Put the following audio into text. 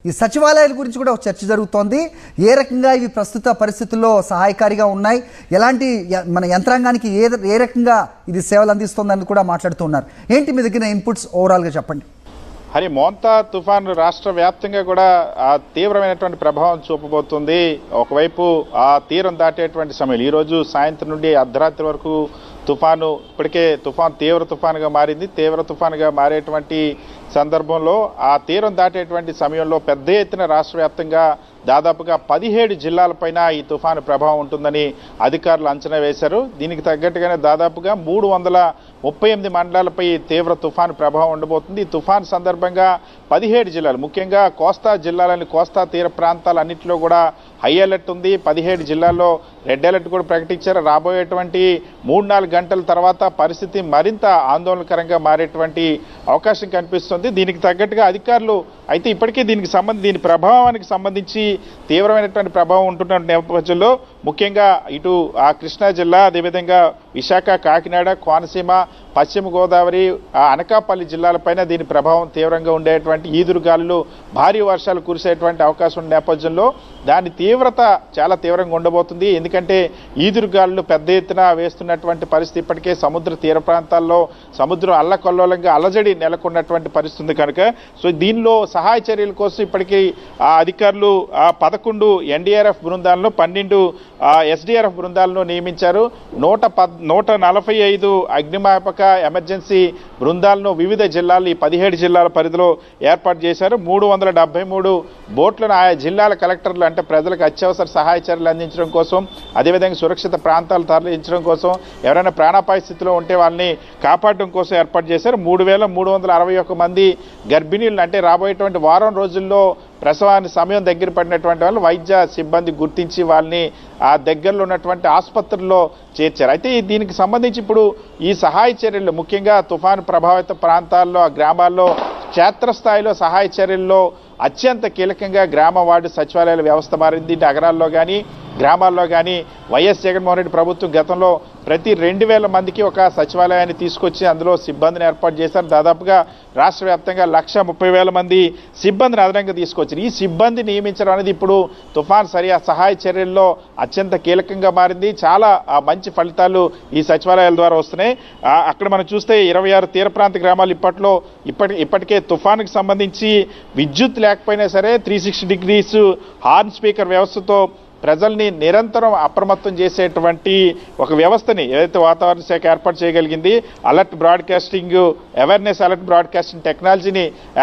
ఈ సచివాలయాల గురించి కూడా ఒక చర్చ జరుగుతోంది. ఏ రకంగా ఇవి ప్రస్తుత పరిస్థితుల్లో సహాయకారిగా ఉన్నాయి, ఎలాంటి మన యంత్రాంగానికి ఏ రకంగా ఇది సేవలు అందిస్తోందని కూడా మాట్లాడుతున్నారు. ఏంటి మీ దగ్గర ఇన్పుట్స్ ఓవరాల్గా చెప్పండి. హరి, మోంతా తుఫాను రాష్ట్ర వ్యాప్తంగా కూడా తీవ్రమైనటువంటి ప్రభావం చూపబోతుంది. ఒకవైపు ఆ తీరం దాటేటువంటి సమయం ఈరోజు సాయంత్రం నుండి అర్ధరాత్రి వరకు తుఫాను తీవ్ర తుఫానుగా మారింది. తీవ్ర తుఫానుగా మారేటువంటి సందర్భంలో ఆ తీరం దాటేటువంటి సమయంలో పెద్ద ఎత్తున రాష్ట్ర వ్యాప్తంగా దాదాపుగా 17 జిల్లాలపైన ఈ తుఫాను ప్రభావం ఉంటుందని అధికారులు అంచనా వేశారు. దీనికి తగ్గట్టుగానే దాదాపుగా 338 మండలాలపై తీవ్ర తుఫాను ప్రభావం ఉండబోతుంది. ఈ తుఫాను సందర్భంగా 17 జిల్లాలు, ముఖ్యంగా కోస్తా జిల్లాలని, కోస్తా తీర ప్రాంతాలన్నింటిలో కూడా హై అలర్ట్ ఉంది. 17 జిల్లాల్లో రెడ్ అలర్ట్ కూడా ప్రకటించారు. రాబోయేటువంటి 3-4 గంటల తర్వాత పరిస్థితి మరింత ఆందోళనకరంగా మారేటువంటి అవకాశం కనిపిస్తుంది. దీనికి తగ్గట్టుగా అధికారులు అయితే ఇప్పటికే దీని ప్రభావానికి సంబంధించి తీవ్రమైనటువంటి ప్రభావం ఉంటున్న నేపథ్యంలో ముఖ్యంగా ఇటు ఆ కృష్ణా జిల్లా, అదేవిధంగా విశాఖ, కాకినాడ, కోనసీమ, పశ్చిమ గోదావరి, అనకాపల్లి జిల్లాలపైన దీని ప్రభావం తీవ్రంగా ఉండేటువంటి ఈదురుగాలులు, భారీ వర్షాలు కురిసేటువంటి అవకాశం ఉన్న నేపథ్యంలో దాని తీవ్రత చాలా తీవ్రంగా ఉండబోతుంది. ఎందుకంటే ఈదురుగాలులు పెద్ద ఎత్తున వేస్తున్నటువంటి పరిస్థితి, ఇప్పటికే సముద్ర తీర ప్రాంతాల్లో సముద్రం అల్లకల్లోలంగా అలజడి నెలకొన్నటువంటి పరిస్థితి కనుక దీనిలో సహాయ చర్యల కోసం ఇప్పటికీ అధికారులు 11 ఎన్డీఆర్ఎఫ్ బృందాలను, 12 ఎస్డీఆర్ఎఫ్ బృందాలను నియమించారు. 145 అగ్నిమాపక ఎమర్జెన్సీ బృందాలను వివిధ జిల్లాలు, ఈ 17 జిల్లాల పరిధిలో ఏర్పాటు చేశారు. 373 బోట్లను ఆయా జిల్లాల కలెక్టర్లు, అంటే ప్రజలకు అత్యవసర సహాయ చర్యలు అందించడం కోసం, అదేవిధంగా సురక్షిత ప్రాంతాలు తరలించడం కోసం, ఎవరైనా ప్రాణాపాయ స్థితిలో ఉంటే వాళ్ళని కాపాడడం కోసం ఏర్పాటు చేశారు. 3361 మంది గర్భిణీలను, అంటే రాబోయేటువంటి వారం రోజుల్లో ప్రసవాన్ని సమయం దగ్గర పడినటువంటి వాళ్ళు వైద్య సిబ్బంది గుర్తించి వాళ్ళని ఆ దగ్గరలో ఉన్నటువంటి ఆసుపత్రుల్లో చేర్చారు. అయితే దీనికి సంబంధించి ఇప్పుడు ఈ సహాయ చర్యలు ముఖ్యంగా తుఫాను ప్రభావిత ప్రాంతాల్లో, ఆ గ్రామాల్లో క్షేత్రస్థాయిలో సహాయ చర్యల్లో అత్యంత కీలకంగా గ్రామ వార్డు సచివాలయాల వ్యవస్థ మారింది. నగరాల్లో కానీ గ్రామాల్లో కానీ వైఎస్ జగన్మోహన్ రెడ్డి ప్రభుత్వం గతంలో ప్రతి 2000 మందికి ఒక సచివాలయాన్ని తీసుకొచ్చి అందులో సిబ్బందిని ఏర్పాటు చేశారు. దాదాపుగా రాష్ట్ర వ్యాప్తంగా 130,000 మంది సిబ్బందిని అదనంగా తీసుకొచ్చారు. ఈ సిబ్బంది నియమించడం అనేది ఇప్పుడు తుఫాన్ సహాయ చర్యల్లో అత్యంత కీలకంగా మారింది. చాలా మంచి ఫలితాలు ఈ సచివాలయాల ద్వారా వస్తున్నాయి. అక్కడ మనం చూస్తే 26 తీర ప్రాంత గ్రామాలు ఇప్పటికే తుఫానుకు సంబంధించి విద్యుత్ లేకపోయినా సరే 360 డిగ్రీస్ హార్న్ స్పీకర్ వ్యవస్థతో ప్రజల్ని నిరంతరం అప్రమత్తం చేసేటువంటి ఒక వ్యవస్థని ఏదైతే వాతావరణ శాఖ ఏర్పాటు చేయగలిగింది, alert broadcasting, awareness alert broadcasting టెక్నాలజీని